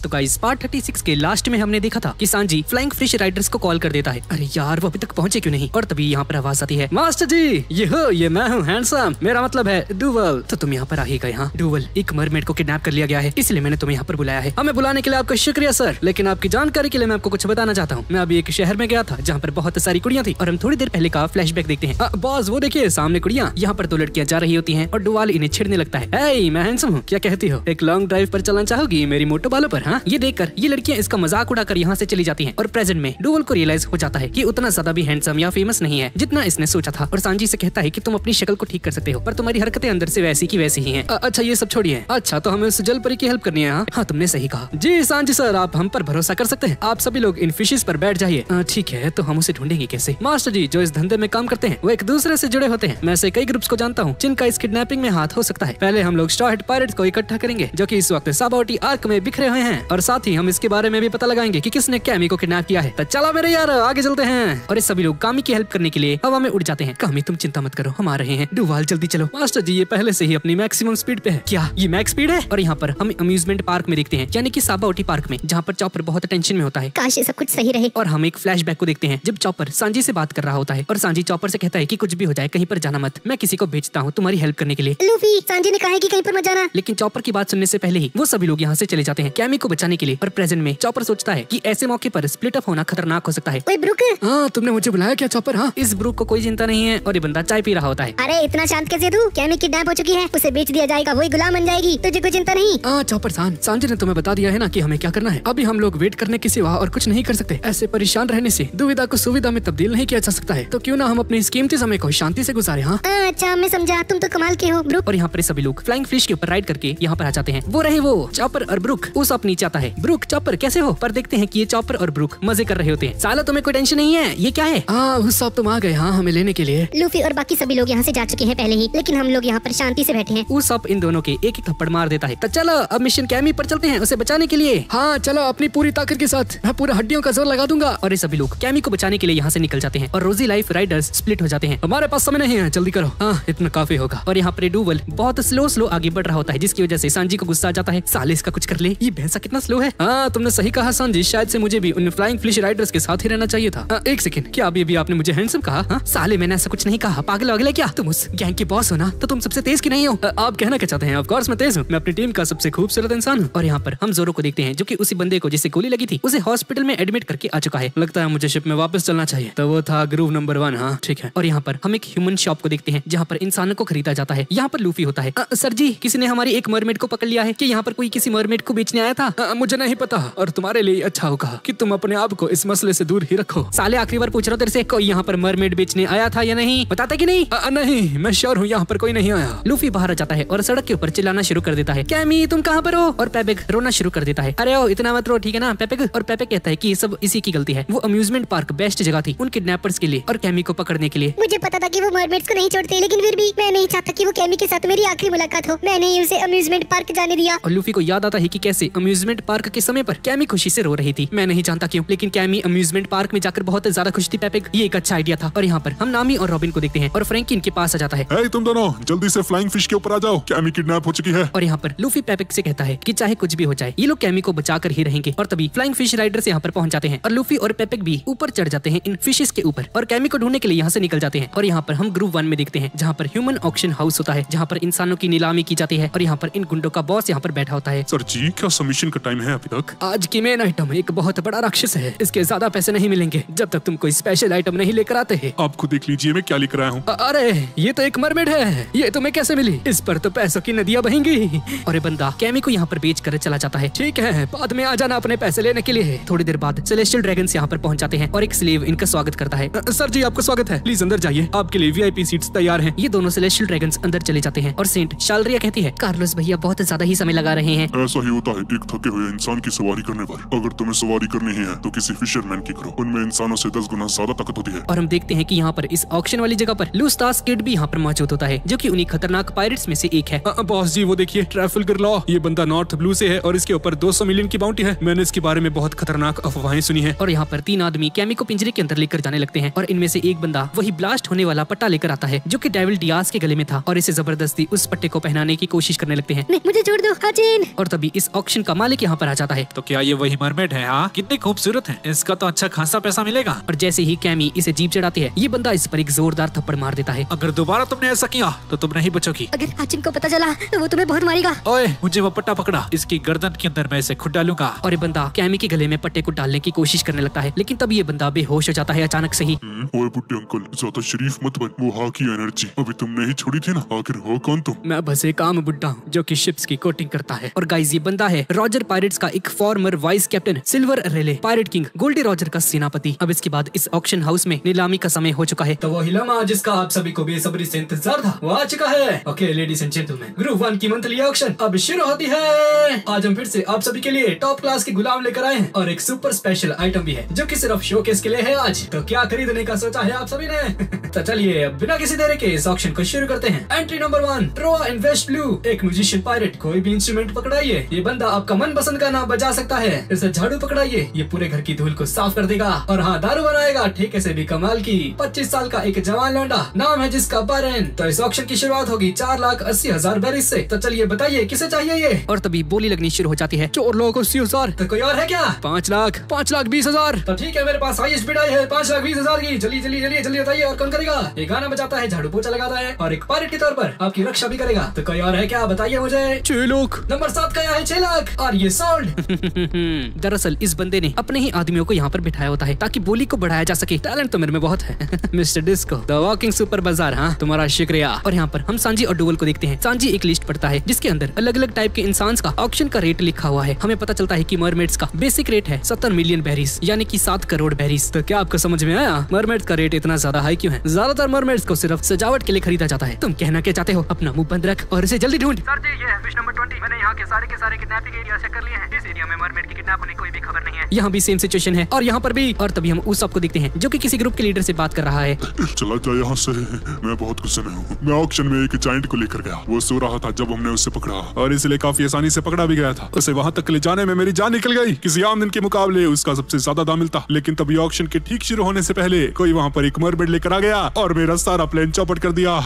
तो guys part 36 के last में हमने देखा था कि सांजी फ्लाइंग फिश राइडर्स को कॉल कर देता है। अरे यार वो अभी तक पहुंचे क्यों नहीं। और तभी यहाँ पर आवाज आती है, मास्टर जी ये मैं हूँ हैंडसम, मेरा मतलब है डुवल। तो तुम यहाँ पर आ ही गए। हाँ डुवल, एक मरमेड को किडनैप कर लिया गया है, इसलिए मैंने तुम्हें यहाँ पर बुलाया है। हमें बुलाने के लिए आपका शुक्रिया सर, लेकिन आपकी जानकारी के लिए मैं आपको कुछ बताना चाहता हूँ। मैं अभी एक शहर में गया था जहाँ पर बहुत सारी कुड़ियाँ थी और हम थोड़ी देर पहले का फ्लैशबैक देखते हैं। बॉस वो देखिए सामने कुड़ियाँ, यहाँ पर 2 लड़कियाँ जा रही होती हैं और डुवाल इन्हें छेड़ने लगता है। हे मैं हैंडसम हूँ, क्या कहती हो, एक लॉन्ग ड्राइव पर चलना चाहोगी मेरी मोटो बालों पर। हाँ ये देखकर ये लड़कियाँ इसका मजाक उड़ाकर यहाँ से चली जाती हैं और प्रेजेंट में डुवल को रियलाइज हो जाता है कि उतना ज्यादा भी हैंडसम या फेमस नहीं है जितना इसने सोचा था। और सांजी से कहता है कि तुम अपनी शक्ल को ठीक कर सकते हो पर तुम्हारी हरकतें अंदर से वैसी की वैसी ही हैं। अच्छा ये सब छोड़िए, अच्छा तो हमें उस जल परी की हेल्प करनी है। हाँ तुमने सही कहा। जी सांजी सर, आप हम पर भरोसा कर सकते हैं, आप सभी लोग इन फिशेस पर बैठ जाइए। ठीक है, तो हम उसे ढूंढेंगे कैसे। मास्टर जी जो इस धंधे में काम करते हैं वो एक दूसरे से जुड़े होते हैं। मैं ऐसे कई ग्रुप्स को जानता हूँ जिनका इस किडनैपिंग में हाथ हो सकता है। पहले हम लोग स्ट्रॉ हेड पायरेट्स को इकट्ठा करेंगे जो कि इस वक्त साबाओटी आर्क में बिखरे हुए हैं, और साथ ही हम इसके बारे में भी पता लगाएंगे कि किसने कैमी को किडनैप किया है। तो चलो मेरे यार आगे चलते हैं। और ये सभी लोग कामी की हेल्प करने के लिए हवा में उड़ जाते हैं। कामी तुम चिंता मत करो, हम आ रहे हैं। डुवाल जल्दी चलो। मास्टर जी ये पहले से ही अपनी मैक्सिमम स्पीड पे है। क्या ये मैक्स स्पीड है। और यहाँ पर हम अम्यूजमेंट पार्क में देखते हैं, यानी कि साबाओटी पार्क में, जहाँ पर चॉपर बहुत टेंशन में होता है। काश ये सब कुछ सही रहे। और हम एक फ्लैशबैक को देखते हैं जब चॉपर सांजी से बात कर रहा होता है और सांजी चॉपर से कहता है कि कुछ भी हो जाए कहीं पर जाना मत, मैं किसी को भेजता हूँ तुम्हारी हेल्प करने के लिए। लूफी सांजी ने कहा है कि कहीं पर मत जाना। लेकिन चॉपर की बात सुनने से पहले ही वो सभी लोग यहाँ से चले जाते हैं कैमी को बचाने के लिए। और प्रेजेंट में चॉपर सोचता है कि ऐसे मौके पर स्प्लिट अप होना खतरनाक हो सकता है। ओए ब्रुक। हाँ तुमने मुझे बुलाया क्या चॉपर। हाँ इस ब्रुक को कोई चिंता नहीं है और ये बंदा चाय पी रहा होता है। अरे इतना शांत कैसे तू। कैमी किडनैप हो चुकी है, उसे बेच दिया जाएगा, वही गुलाम बन जाएगी, तुझे कोई चिंता नहीं। हाँ चॉपर सांजी ने तुम्हें बता दिया है ना कि हमें क्या करना है। अभी हम लोग वेट करने के सिवा और कुछ नहीं कर सकते। ऐसे परेशान रहने से दुविधा को सुविधा में तब्दील नहीं किया जा सकता है, तो क्यों ना हम अपने इस कीमती समय को शांति से गुजारे। हाँ अच्छा मैं समझा, तुम तो कमाल के हो ब्रुक। और यहाँ पर सभी लोग फ्लाइंग फिश के ऊपर राइड करके यहाँ पर आ जाते हैं। वो रहे वो चॉपर और ब्रुक। उस नीचे आता है। ब्रुक चॉपर कैसे हो। पर देखते हैं कि ये चॉपर और ब्रुक मजे कर रहे होते हैं। साला तुम्हें कोई टेंशन नहीं है, ये क्या है। सब तुम आ गए हाँ हमें लेने के लिए। लूफी और बाकी सभी लोग यहाँ से जा चुके हैं पहले ही, लेकिन हम लोग यहाँ पर शांति से बैठे हैं। उस इन दोनों के एक थप्पड़ मार देता है। तो चलो अब मिशन कैमी पर चलते हैं उसे बचाने के लिए। हाँ चलो अपनी पूरी ताकत के साथ, मैं पूरा हड्डियों का जोर लगा दूंगा। और ये सभी लोग कैमी को बचाने के लिए यहाँ से निकल जाते हैं और रोजी लाइफ राइडर्स स्प्लिट हो जाते हैं। हमारे पास समय नहीं है, जल्दी करो। हाँ इतना काफी होगा। और यहाँ पर डुवल बहुत स्लो आगे बढ़ रहा होता है, जिसकी वजह से सांजी को गुस्सा आ जाता है। साले इसका कुछ कर ले, ये भैंसा कितना स्लो है। हाँ तुमने सही कहा सांजी, शायद से मुझे भी उन फ्लाइंग फिश राइडर्स के साथ ही रहना चाहिए था। एक सेकंड, क्या अभी आपने मुझे हैंडसम कहा। हाँ साले मैंने ऐसा कुछ नहीं कहा, पागल वागल है क्या तुम। उस गैंग के बॉस हो ना, तो तुम सबसे तेज की नहीं हो। आप कहना क्या चाहते हैं। ऑफ कोर्स मैं तेज हूँ, मैं अपनी टीम का सबसे खूबसूरत इंसान हूँ। और यहाँ पर हम जोरो को देखते हैं जो कि उसी बंदे को जिसे गोली लगी थी उसे हॉस्पिटल में एडमिट करके आ चुका है। लगता है मुझे शिप में वापस चलना चाहिए। तो वो था ग्रूव नंबर 1। हाँ ठीक है। और यहाँ पर हम एक ह्यूमन शॉप को देखते हैं जहाँ पर इंसानों को खरीदा जाता है। यहाँ पर लूफी होता है। सर जी किसी ने हमारी एक मरमेड को पकड़ लिया है। कि यहाँ पर कोई किसी मरमेड को बेचने आया था। मुझे नहीं पता, और तुम्हारे लिए अच्छा होगा कि तुम अपने आप को इस मसले से दूर ही रखो। साले आखिरी बार पूछ रहा हूँ तेरे से, कोई यहाँ पर मरमेड बेचने आया था या नहीं, बताता कि नहीं। नहीं मैं श्योर हूँ यहाँ पर कोई नहीं आया। लूफी बाहर आ जाता है और सड़क के ऊपर चिल्लाना शुरू कर देता है, कैमी तुम कहाँ पर हो। और पेपेग रोना शुरू कर देता है। अरे ओ इतना मत रो ठीक है ना पेपेग। और पेपेग कहता है कि ये सब इसी की गलती है, वो अम्यूजमेंट पार्क बेस्ट जगह थी उन किडनैपर्स के लिए और कैमी को पकड़ने के लिए। मुझे पता था कि वो मरमेड्स को नहीं छोड़ते, लेकिन फिर भी मैं नहीं चाहता कि वो कैमी के साथ मेरी आखिरी मुलाकात हो। मैंने उसे अम्यूजमेंट पार्क जाने दिया। और लूफी को याद आता है कि कैसे अम्यूजमेंट पार्क के समय पर कैमी खुशी से रो रही थी। मैं नहीं जानता क्यों, लेकिन कैमी अम्यूजमेंट पार्क में जाकर बहुत ज्यादा खुश थी। पेपेग ये एक अच्छा आइडिया था। और यहाँ पर हम नामी और रॉबिन को देखते हैं और फ्रैंकी इनके पास आ जाता है। तुम दोनों जल्दी से फ्लाइंग फिश के ऊपर आ जाओ, कैमी किडनैप हो चुकी है। और यहाँ पर लूफी पेपेग से कहता है कि चाहे कुछ भी हो जाए ये लोग कैमी को बचा कर ही रहेंगे। और तभी फ्लाइंग फिश राइडर्स यहाँ पर पहुंच जाते हैं और लूफी और पेपेग भी ऊपर चढ़ जाते हैं इन फिशेस के ऊपर और कैमी को ढूंढने के लिए यहाँ से निकल जाते हैं। और यहाँ पर हम ग्रुप 1 में देखते हैं जहाँ पर ह्यूमन ऑक्शन हाउस होता है, जहाँ पर इंसानों की नीलामी की जाती है। और यहाँ पर इन गुंडों का बॉस यहाँ पर बैठा होता है। सर जी क्या सबमिशन का टाइम है अभी तक। आज की मेन आइटम एक बहुत बड़ा राक्षस है, इसके ज्यादा पैसे नहीं मिलेंगे जब तक तुम कोई स्पेशल आइटम नहीं लेकर आते हैं। आप खुद देख लीजिए मैं क्या लेकर आया हूँ। अरे ये तो एक मरमेड है, ये तुम्हें कैसे मिली। इस पर तो पैसों की नदियाँ बहेंगी। और ये बंदा कैमी को यहाँ पर बेच कर चला जाता है। ठीक है बाद में आ जाना अपने पैसे लेने के लिए। थोड़ी देर बाद सेलेस्टियल ड्रैगन्स यहाँ पर पहुँच जाते हैं और एक स्लेव इनका स्वागत करता है। सर जी आपका स्वागत है, प्लीज अंदर जाइए, आपके लिए वीआईपी सीट्स तैयार हैं। ये दोनों सेलेस्टियल ड्रैगन्स अंदर चले जाते हैं और सेंट शालरिया कहती है, कार्लोस भैया बहुत ज्यादा ही समय लगा रहे हैं। ऐसा ही होता है एक थके हुए इंसान की सवारी करने पर। अगर तुम्हें सवारी करनी है तो किसी फिशरमैन की करो, उनमें इंसानों से 10 गुना ज्यादा ताकत होती है। और हम देखते हैं कि यहाँ पर इस ऑक्शन वाली जगह पर लूस्टास किड भी यहाँ पर मौजूद होता है, जो कि उन्हीं खतरनाक पायरेट्स में से एक है। बॉस जी वो देखिए ट्रैफिकर लॉ, ये बंदा नॉर्थ ब्लू से है और इसके ऊपर 200 मिलियन की बाउंटी है। मैंने इसके बारे में बहुत खतरनाक अफवाहें सुनी है। और यहाँ पर 3 आदमी कैमी को पिंजरे के अंदर लेकर जाने लगते हैं और इनमें से एक बंदा वही ब्लास्ट होने वाला पट्टा लेकर आता है जो कि डेविल डियाज के गले में था और इसे जबरदस्ती उस पट्टे को पहनाने की कोशिश करने लगते हैं। नहीं मुझे छोड़ दो हाजिन। और तभी इस ऑक्शन का मालिक मालिक यहाँ पर आ जाता है। तो क्या ये वही मरमेड है? हाँ, कितनी खूबसूरत है, इसका तो अच्छा खासा पैसा मिलेगा। और जैसे ही कैमी इसे जीप चढ़ाती है, ये बंदा इस पर एक जोरदार थप्पड़ मार देता है। अगर दोबारा तुमने ऐसा किया तो तुम नहीं बचोगी। अगर हाचिन को पता चला तो वो तुम्हें बहुत मारेगा। ओए, मुझे वो पट्टा पकड़ा, इसकी गर्दन के अंदर मैं इसे खुद डालूंगा। और ये बंदा कैमी के गले में पट्टे को डालने की कोशिश करने लगता है, लेकिन तब ये बंदा बेहोश हो जाता है अचानक से ही। ओए बुड्ढे अंकल, ज्यादा शरीफ मत बन। वो हाँ की एनर्जी अभी तुमने ही छोड़ी थी ना, आखिर हो कौन तुम? मैं बस एक आम बुड्ढा हूँ जो कि शिप्स की कोटिंग करता है। और गाइस, ये बंदा है रॉजर पायरेट्स का एक फॉर्मर वाइस कैप्टन, सिल्वर रेले, पायरेट किंग, गोल्डी रॉजर का सेनापति। अब इसके बाद इस ऑक्शन हाउस में नीलामी का समय हो चुका है। तो वही लम्हा जिसका आप सभी को बेसब्री से इंतजार था, वो आ चुका है। Okay ladies and gentleman, group 1 की मंथली ऑक्शन अब शुरू होती है। आज हम फिर से आप सभी के लिए टॉप क्लास के गुलाम लेकर आए हैं और एक सुपर स्पेशल आइटम भी है जो कि सिर्फ शोकेस के लिए है आज। तो क्या खरीदने का सोचा है आप सभी ने? तो चलिए अब बिना किसी देरी के इस ऑक्शन को शुरू करते हैं। एंट्री नंबर 1, ट्रोआ इन वेस्ट ब्लू, एक म्यूजिशियन पायरेट। कोई भी इंस्ट्रूमेंट पकड़ाइए, ये बंदा आपका मन पसंद का नाम बजा सकता है। इसे झाड़ू पकड़ाइए, ये पूरे घर की धूल को साफ कर देगा। और हाँ, दारू बनाएगा ठेके से भी कमाल की। 25 साल का एक जवान लौंडा, नाम है जिसका बारेन। तो इस ऑक्शन की शुरुआत होगी 4,80,000 बैरिस से। तो चलिए बताइए किसे चाहिए ये? और तभी बोली लगनी शुरू हो जाती है, 4,80,000। तो कोई और है क्या? 5,20,000। तो ठीक है, मेरे पास हाईएस्ट बिड आई है 5,20,000 की। जल्दी जल्दी जल्दी जल्दी बताइए और कौन करेगा? ये गाना बजाता है, झाड़ू पोछा लगाता है और एक पायरेट के तौर पर आपकी रक्षा भी करेगा। तो कोई और है क्या? बताइए मुझे। 6 लाख। नंबर 7 का है 6 लाख और ये सोल्ड। दरअसल इस बंदे ने अपने ही आदमियों को यहाँ पर बिठाया होता है ताकि बोली को बढ़ाया जा सके। टैलेंट तो मेरे में बहुत है। Mister disco, the walking super बाजार। हाँ, तुम्हारा शुक्रिया। और यहाँ पर हम सांजी और डुवल को देखते हैं। सांजी एक लिस्ट पढ़ता है जिसके अंदर अलग अलग टाइप के इंसान का ऑक्शन का रेट लिखा हुआ है। हमें पता चलता है कि मरमेड्स का बेसिक रेट है 70 मिलियन बैरीज, यानी कि 7 करोड़ बैरीज। तो क्या आपको समझ में आया मरमेड का रेट इतना ज्यादा हाई क्यों है? ज्यादातर मरमेड्स को सिर्फ सजावट के लिए खरीदा जाता है। तुम कहना क्या चाहते हो? अपना मुंह बंद रख और इसे जल्दी ढूंढ। सर जी, ये है फिश नंबर 20। मैंने यहाँ के सारे किडनैपिंग एरिया चेक कर लिए हैं। इस एरिया में मरमेड की किडनैप होने की कोई भी खबर नहीं है। यहाँ भी सेम सिचुएशन है और यहाँ पर भी। और तभी हम उस सबको देखते हैं जो कि किसी ग्रुप के लीडर से बात कर रहा है। चला जा यहाँ से, मैं बहुत गुस्से में हूँ। मैं ऑक्शन में एक जायंट को लेकर गया, वो सो रहा था जब हमने उससे पकड़ा और इसलिए काफी आसानी से पकड़ा भी गया था। उसे वहाँ तक ले जाने में मेरी जान निकल गई। किसी आम दिन के मुकाबले उसका सबसे ज्यादा दाम मिलता, लेकिन तभी ऑक्शन के ठीक शुरू होने से पहले कोई वहाँ पर एक मरमेड लेकर आ गया और मेरा सारा प्लान चौपट कर दिया।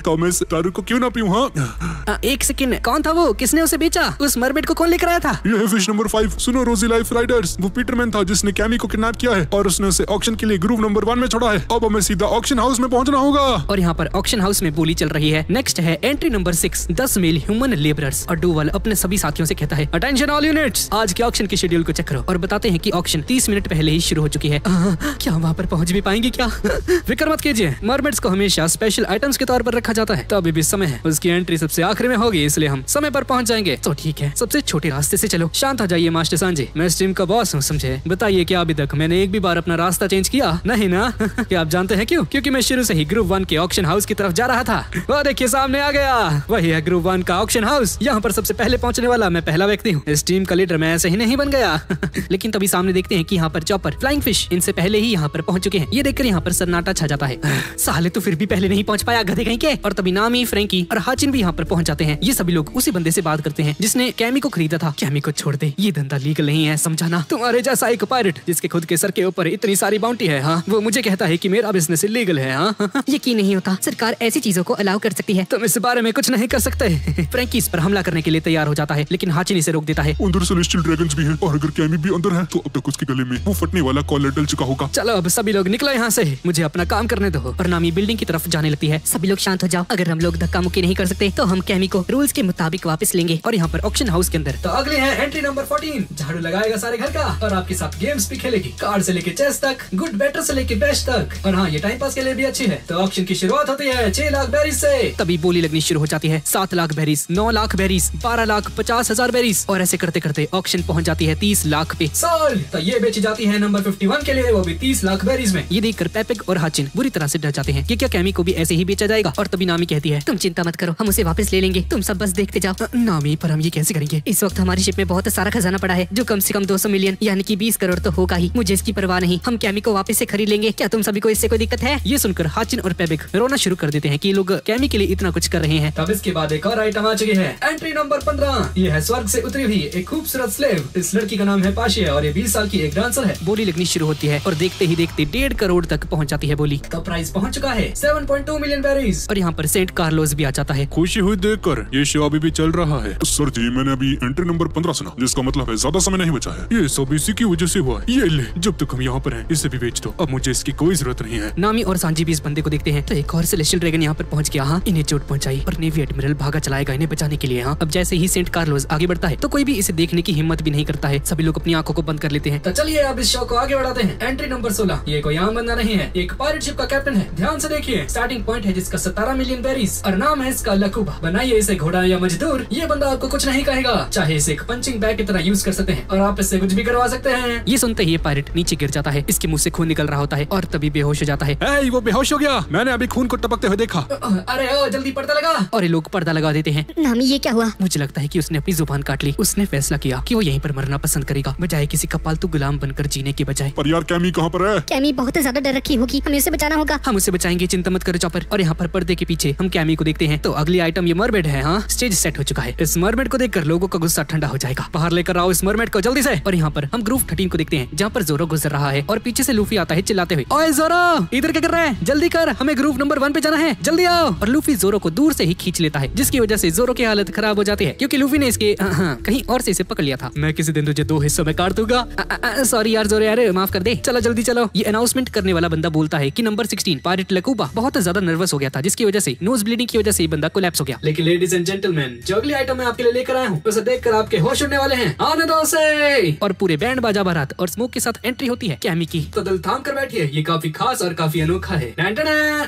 तो मैं इस दारू को क्यों ना पीऊं? हाँ, एक सेकंड, कौन था वो? किसने उसे बेचा? उस मरमेड को कौन लेकर आया था? ये है फिश नंबर 5। सुनो रोजी लाइफ राइडर्स, वो पीटरमैन था जिसने कैमी को किडनैप किया है और उसने उसे ऑक्शन के लिए ग्रुप नंबर 1 में छोड़ा है। अब हमें सीधा ऑक्शन हाउस में पहुंचना होगा। और यहाँ पर ऑक्शन हाउस में बोली चल रही है। नेक्स्ट है entry number 6, 10 male human labourers. और डुवल अपने सभी साथियों से कहता है, अटेंशन ऑल यूनिट्स, आज के ऑक्शन के शेड्यूल को चेक करो। और बताते हैं कि ऑक्शन 30 मिनट पहले ही शुरू हो चुकी है। क्या वहाँ पर पहुँच भी पाएंगे क्या? फिक्र मत कीजिए, मरमेड्स को हमेशा स्पेशल आइटम्स के तौर पर रखा जाता है। तो अभी भी समय है, उसकी एंट्री सबसे आखिरी में होगी, इसलिए हम समय पर पहुंच जाएंगे। तो ठीक है, सबसे छोटे रास्ते से चलो। शांत हो जाइए मास्टर सांजी, मैं इस टीम का बॉस हूँ, समझे? बताइए क्या अभी तक मैंने एक भी बार अपना रास्ता चेंज किया? नहीं ना? क्या आप जानते हैं क्यों? क्योंकि मैं शुरू से ही ग्रुप 1 के ऑक्शन हाउस की तरफ जा रहा था। वो देखिए सामने आ गया, वही है ग्रुप 1 का ऑक्शन हाउस। यहाँ पर सबसे पहले पहुंचने वाला मैं पहला व्यक्ति हूँ। इस टीम का लीडर मैं ऐसे ही नहीं बन गया। लेकिन तभी सामने देखते हैं कि यहाँ पर चॉपर, फ्लाइंग फिश इनसे पहले ही यहाँ पर पहुंच चुके हैं। ये देखकर यहाँ पर सन्नाटा छा जाता है। साले तो फिर भी पहले नहीं पहुंच पाया, गधे कहीं के। और तभी नामी, फ्रैंकी और हाचिन भी यहाँ पर पहुंच जाते हैं। ये सभी लोग उसी बंदे से बात करते हैं जिसने कैमी को खरीदा था। कैमी को छोड़ दे, ये धंधा लीगल नहीं है, समझाना? तुम्हारे जैसा एक पायरेट जिसके खुद के सर के ऊपर इतनी सारी बाउंटी है, हाँ, वो मुझे कहता है कि मेरा बिजनेस इलीगल है। हाँ, यकीन नहीं होता, सरकार ऐसी चीजों को अलाउ कर सकती है। तुम इस बारे में कुछ नहीं कर सकते। फ्रैंकी इस पर हमला करने के लिए तैयार हो जाता है, लेकिन हाचिन इसे रोक देता है। अंदर सेलेस्टियल ड्रैगन्स भी हैं और अगर कैमी भी अंदर है तो अब तक उसके गले में वो फटने वाला कॉलर डल चुका होगा। चलो अब सभी लोग निकलो यहाँ से, मुझे अपना काम करने दो। और नामी बिल्डिंग की तरफ जाने लगती है। सभी लोग शांत हो जाओ, अगर हम लोग धक्का मुक्की नहीं कर सकते तो हम कैमी को रूल्स के मुताबिक वापस लेंगे। और यहाँ पर ऑक्शन हाउस के अंदर तो अगली है एंट्री नंबर 14, झाड़ू लगाएगा सारे घर का और आपके साथ गेम्स भी खेलेगी, कार्ड से लेके चेस तक, गुड बेटर से लेके बेस्ट तक। और हाँ, ये टाइम पास के लिए भी अच्छी है। तो ऑक्शन की शुरुआत होती है 6 लाख बैरीज से। तभी बोली लगनी शुरू हो जाती है। 7 lakh berries, 9 lakh berries, 12,50,000 berries. और ऐसे करते करते ऑक्शन पहुंच जाती है 30 लाख पे। सोल्ड। तो ये बेची जाती है नंबर 51 के लिए, वो भी 30 लाख बैरीज में। ये देखकर पेपिक और हाचिन बुरी तरह से डर जाते हैं कि क्या कैमी को भी ऐसे ही बेचा जाएगा। और तभी नामी कहती है, तुम चिंता मत करो, हम उसे वापस ले लेंगे, तुम सब बस देखते जाओ। नामी, पर हम ये कैसे करेंगे? इस वक्त हमारी शिप में बहुत सारा खजाना पड़ा है जो कम से कम 200 मिलियन यानी कि 20 करोड़ तो होगा ही। मुझे इसकी परवाह नहीं, हम कैमी को वापस से खरीद लेंगे। क्या तुम सभी को इससे कोई दिक्कत है? ये सुनकर हाचिन और पेपिक रोना शुरू कर देते हैं कि ये लोग कैमी के लिए इतना कुछ कर रहे हैं। तब इसके बाद एक और आइटम आ चुकी है, एंट्री नंबर 15। ये है स्वर्ग से उतरी हुई एक खूबसूरत स्लेव। इस लड़की का नाम है पाशिया और ये 20 साल की एक डांसर है। बोली लगनी शुरू होती है और देखते ही देखते 1.5 करोड़ तक पहुंच जाती है बोली। तो प्राइस पहुंच चुका है 7.2 मिलियन बैरीज। और यहाँ पर सेंट कार्लोस भी आ जाता है। खुशी हुई देखकर, ये शो अभी भी चल रहा है। सर जी, मैंने अभी एंट्री एंट्री नंबर 15 सुना, जिसका मतलब है ज्यादा समय नहीं बचा है। ये सब इसी की वजह से हुआ है। ये ले, जब तक हम यहाँ पर हैं, इसे भी बेच दो। अब मुझे इसकी कोई जरूरत नहीं है। नामी और सांजी भी इस बंदे को देखते हैं तो एक और सेलेस्टियल ड्रैगन यहाँ पर पहुंच गया। हाँ, इन्हें चोट पहुंचाई और नेवी एडमिरल भागा चलाएगा इन्हें बचाने के लिए। हाँ, अब जैसे ही सेंट कार्लोस आगे बढ़ता है तो कोई भी इसे देखने की हिम्मत भी नहीं करता है। सभी लोग अपनी आंखों को बंद कर लेते हैं। तो चलिए अब इस शो को आगे बढ़ाते हैं। Entry number 16। ये कोई आम बंदा नहीं है, एक पायरेट शिप का कैप्टन है। ध्यान से देखिए, स्टार्टिंग पॉइंट है जिसका 17 मिलियन बेरीज और नाम है इसका लकूबा। बनाइए इसे घोड़ा या मजदूर, ये बंदा आपको कुछ नहीं कहेगा। चाहे इसे एक पंचिंग बैग की तरह यूज कर सकते हैं और आप इससे कुछ भी करवा सकते हैं। ये सुनते ही ये पायरेट नीचे गिर जाता है। इसके मुंह से खून निकल रहा होता है और तभी बेहोश हो जाता है। वो बेहोश हो गया, मैंने अभी खून को टपकते हुए देखा। अरे ओ जल्दी पर्दा लगा। और ये लोग पर्दा लगा देते हैं। नामी ये क्या हुआ? मुझे लगता है कि उसने अपनी जुबान काट ली। उसने फैसला किया कि वो यहीं पर मरना पसंद करेगा बजाय किसी का पालतू गुलाम बनकर जीने के बजाय। पर यार कैमी कहाँ पर है? कैमी बहुत ज्यादा डर रखी होगी, हमें उसे बचाना होगा। हम उसे बचाएंगे, चिंता मत करो चॉपर। और यहाँ पर पर्दे के पीछे हम कैमी को देखते हैं। तो अगली आइटम ये मरमेड है। हाँ, स्टेज सेट हो चुका है। इस मरमेड को देखकर लोगों का गुस्सा ठंडा हो जाएगा। बाहर लेकर आओ इस मरमेड को जल्दी से। और यहाँ पर हम ग्रुप 13 को देखते हैं जहाँ पर जोरो गुजर रहा है और पीछे से लूफी आता है चिल्लाते हुए, ओए जोरो इधर क्या कर रहा है, जल्दी कर, हमें ग्रुप नंबर 1 पे जाना है, जल्दी आओ। और लूफी जोरो को दूर से ही खींच लेता है जिसकी वजह से जोरो की हालत खराब हो जाती है क्योंकि लूफी ने इसके कहीं और से इसे पकड़ लिया था। मैं किसी दिन तुझे 2 हिस्सों में काट दूंगा। सॉरी यार जोरो यार, माफ कर दे, चलो जल्दी चलो। ये अनाउंसमेंट करने वाला बंदा बोलता है कि नंबर 16 पायरेट लकूबा बहुत ज्यादा नर्वस हो गया था जिसकी वजह से नोज ब्लीडिंग की वजह से ये बंदा कोलैप्स हो गया। लेकिन लेडीज एंड जेंटलमैन, जो अगली आइटम मैं आपके लिए लेकर आया हूँ उसे देखकर आपके होश उड़ने वाले हैं। आने दो उसे। और पूरे बैंड बाजा बारात और स्मोक के साथ एंट्री होती है कैमी की। तो दिल थाम कर बैठिए, ये काफी खास और काफी अनोखा है।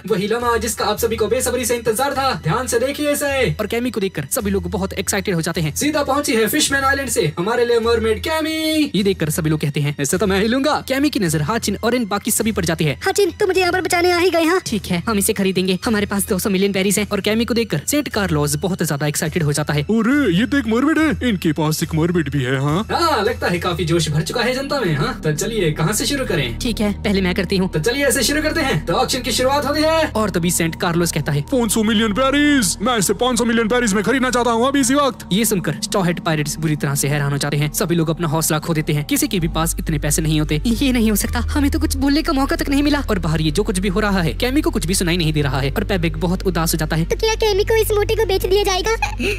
वही लम्हा जिसका आप सभी को बेसब्री से इंतजार था। ध्यान से देखिए इसे। और कैमी को देखकर सभी लोग बहुत एक्साइटेड हो जाते हैं। सीधा पहुंची है फिशमैन आइलैंड से हमारे लिए मरमेड कैमी। ये देखकर सभी लोग कहते हैं ऐसे तो मैं ही लूंगा। कैमी की नजर हाचिन और इन बाकी सभी पर जाती है। हाचिन तो मुझे यहाँ पर बचाने आ ही गए। हाँ ठीक है, हम इसे खरीदेंगे, हमारे पास 200 मिलियन बेरीज हैं। और कैमी को देखकर सेंट कार्लोस बहुत ज्यादा एक्साइटेड हो जाता है। अरे ये तो एक मरमेड है, इनके पास एक मरमेड भी है। हाँ, लगता है काफी जोश भर चुका है जनता में। हाँ, तो चलिए कहाँ से शुरू करें? ठीक है, पहले मैं करती हूँ। तो चलिए ऐसे शुरू करते हैं। तो ऑक्शन की शुरुआत होती है। और तभी सेंट कार्लोस कहता है 500 मिलियन बेरीज, मैं इसे 500 मिलियन बेरीज में खरीदना चाहता हूँ अभी इसी वक्त। ये सुनकर स्ट्रॉ हेड पायरेट्स बुरी तरह से हैरान हो जाते हैं। सभी लोग अपना हौसला खो देते हैं। किसी के भी पास इतने पैसे नहीं होते। ये नहीं हो सकता, हमें तो कुछ बोलने का मौका तक नहीं मिला। और बाहर ये जो कुछ भी हो रहा है कैमी को कुछ भी सुनाई नहीं दे रहा है और पेबिक बहुत उदास हो जाता है। तो क्या कैमी को इस मोटी को बेच दिया जाएगा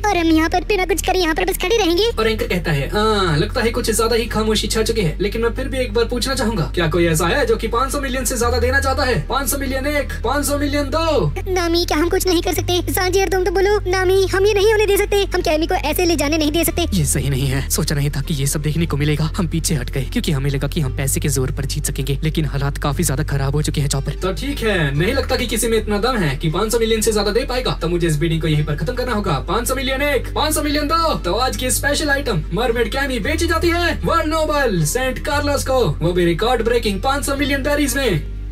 और हम यहाँ पर बिना कुछ करे यहाँ पर बस खड़े रहेंगे? और एंकर कहता है लगता है कुछ ज्यादा ही खामोशी छा चुकी है, लेकिन मैं फिर भी एक बार पूछना चाहूंगा, क्या कोई ऐसा है जो कि 500 मिलियन से ज्यादा देना चाहता है? 500 मिलियन 1, 500 मिलियन 2। नामी क्या हम कुछ नहीं कर सकते? सांजी और तुम तो बोलो। नामी हम ये नहीं होने दे सकते, हम कैमी को ऐसे ले जाने नहीं दे सकते। ये सही नहीं है, सोचा नहीं था कि ये सब देखने को मिलेगा। हम पीछे हट गए क्योंकि हमें लगा कि हम पैसे के जोर पर जीत सकेंगे, लेकिन हालात काफी ज्यादा खराब हो चुके हैं चॉपर। तो ठीक है, नहीं लगता कि किसी में इतना दम है कि 500 मिलियन से ज्यादा दे पाएगा, तो मुझे इस बीडिंग को यहीं पर खत्म करना होगा। 500 मिलियन 1, 500 मिलियन 2। तो आज की स्पेशल आइटम मरमेड कैमी बेची जाती है वर्ल्ड नोबल सेंट कार्लोस को, वो भी रिकॉर्ड ब्रेकिंग 500 मिलियन बेरीज में।